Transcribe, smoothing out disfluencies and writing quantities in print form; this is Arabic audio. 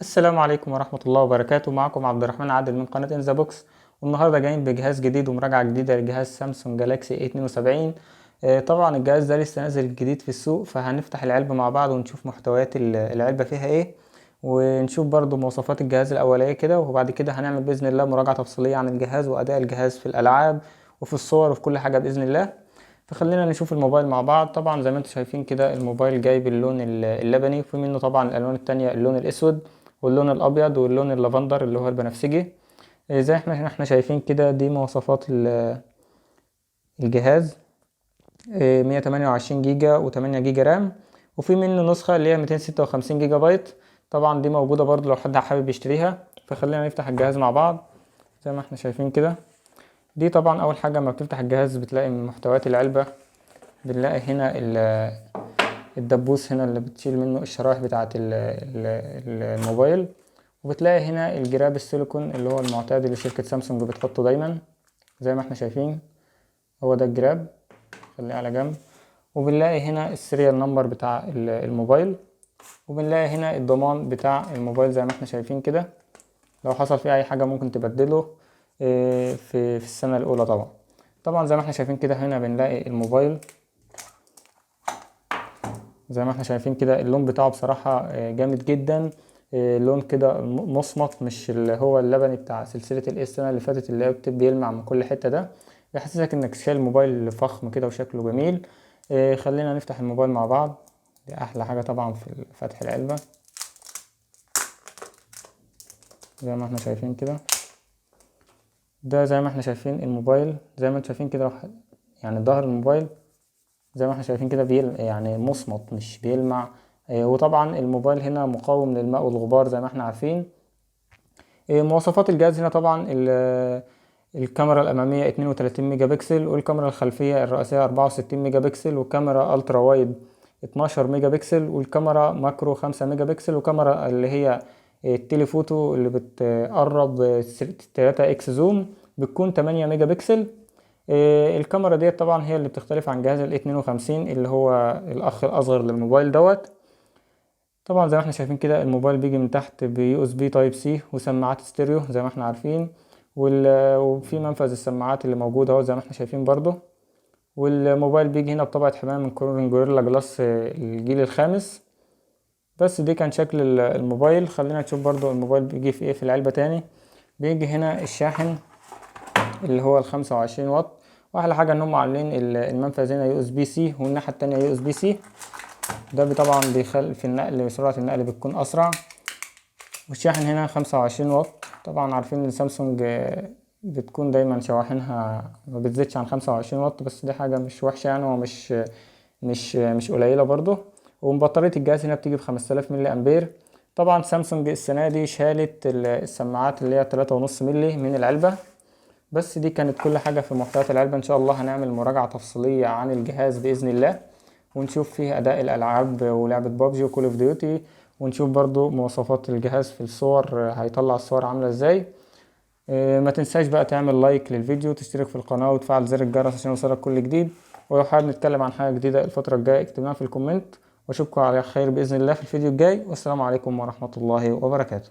السلام عليكم ورحمة الله وبركاته. معكم عبد الرحمن عادل من قناة إنزا بوكس، والنهاردة جايين بجهاز جديد ومراجعة جديدة لجهاز سامسونج جالاكسي A72. طبعا الجهاز ده لسه نازل جديد في السوق، فهنفتح العلبة مع بعض ونشوف محتويات العلبة فيها ايه، ونشوف برضو مواصفات الجهاز الأولية كده، وبعد كده هنعمل بإذن الله مراجعة تفصيلية عن الجهاز وأداء الجهاز في الألعاب وفي الصور وفي كل حاجة بإذن الله. فخلينا نشوف الموبايل مع بعض. طبعا زي ما انتم شايفين كده الموبايل جاي باللون اللبني، وفي منه طبعا الألوان التانية اللون الأسود واللون الابيض واللون اللافندر اللي هو البنفسجي. زي احنا شايفين كده، دي مواصفات الجهاز. 128 جيجا و8 جيجا رام، وفي منه نسخة اللي هي 256 جيجا بايت. طبعا دي موجودة برضو لو حد حابب يشتريها. فخلينا نفتح الجهاز مع بعض. زي ما احنا شايفين كده، دي طبعا اول حاجة لما بتفتح الجهاز بتلاقي من محتويات العلبة، بنلاقي هنا الدبوس هنا اللي بتشيل منه الشرايح بتاعة الموبايل، وبتلاقي هنا الجراب السيليكون اللي هو المعتاد اللي شركة سامسونج بتحطه دايما. زي ما احنا شايفين هو ده الجراب، خليه على جنب. وبنلاقي هنا السيريال نمبر بتاع الموبايل، وبنلاقي هنا الضمان بتاع الموبايل زي ما احنا شايفين كده، لو حصل فيه اي حاجة ممكن تبدله في السنة الاولى. طبعا زي ما احنا شايفين كده هنا بنلاقي الموبايل. زي ما احنا شايفين كده اللون بتاعه بصراحة جامد جدا. لون كده مصمت، مش اللي هو اللبني بتاع سلسلة السنة اللي فاتت اللي هو بيلمع من كل حتة. ده بيحسسك انك شايل موبايل فخم كده وشكله جميل. خلينا نفتح الموبايل مع بعض. دي احلى حاجة طبعا في فتح العلبة. زي ما احنا شايفين كده، ده زي ما احنا شايفين الموبايل. زي ما انتم شايفين كده يعني ظهر الموبايل زي ما احنا شايفين كده يعني مصمت مش بيلمع. وطبعا الموبايل هنا مقاوم للماء والغبار زي ما احنا عارفين. مواصفات الجهاز هنا طبعا الكاميرا الأمامية 32 ميجا بكسل، والكاميرا الخلفية الرئيسية 64 ميجا بكسل، وكاميرا ألترا وايد 12 ميجا بكسل، والكاميرا ماكرو 5 ميجا بكسل، وكاميرا اللي هي التليفوتو اللي بتقرب 3 اكس زوم بتكون 8 ميجا بكسل. الكاميرا ديت طبعا هي اللي بتختلف عن جهاز ال 52 اللي هو الأخ الأصغر للموبايل دوت. طبعا زي ما احنا شايفين كده الموبايل بيجي من تحت بيو اس بي تايب سي وسماعات ستيريو زي ما احنا عارفين، وفي منفذ السماعات اللي موجود اهو زي ما احنا شايفين برضو. والموبايل بيجي هنا بطبقة حماية من كورنينج جوريلا جلاس الجيل الخامس. بس دي كان شكل الموبايل. خلينا نشوف برضو الموبايل بيجي في ايه في العلبة تاني. بيجي هنا الشاحن اللي هو ال25 واط، واحلى حاجة ان هم عاملين المنفذ هنا يو اس بي سي والناحية التانية يو اس بي سي. ده طبعا بيخلي في النقل سرعة النقل بتكون اسرع. والشاحن هنا 25 واط. طبعا عارفين ان سامسونج بتكون دايما شواحنها ما بتزيدش عن 25 واط، بس دي حاجة مش وحشة يعني، ومش مش قليلة برضو. وبطارية الجهاز هنا بتيجي ب5000 ملي امبير. طبعا سامسونج السنة دي شالت السماعات اللي هي 3.5 ملي من العلبة. بس دي كانت كل حاجة في محتويات العلبة. ان شاء الله هنعمل مراجعة تفصيلية عن الجهاز بإذن الله، ونشوف فيه اداء الالعاب ولعبة بابجي وكول اوف ديوتي، ونشوف برضو مواصفات الجهاز في الصور، هيطلع الصور عاملة ازاي. ما تنساش بقى تعمل لايك للفيديو، تشترك في القناة وتفعل زر الجرس عشان يوصلك كل جديد. ولو حابب نتكلم عن حاجة جديدة الفترة الجاية اكتب لنا في الكومنت. واشوفكم على خير بإذن الله في الفيديو الجاي، والسلام عليكم ورحمة الله وبركاته.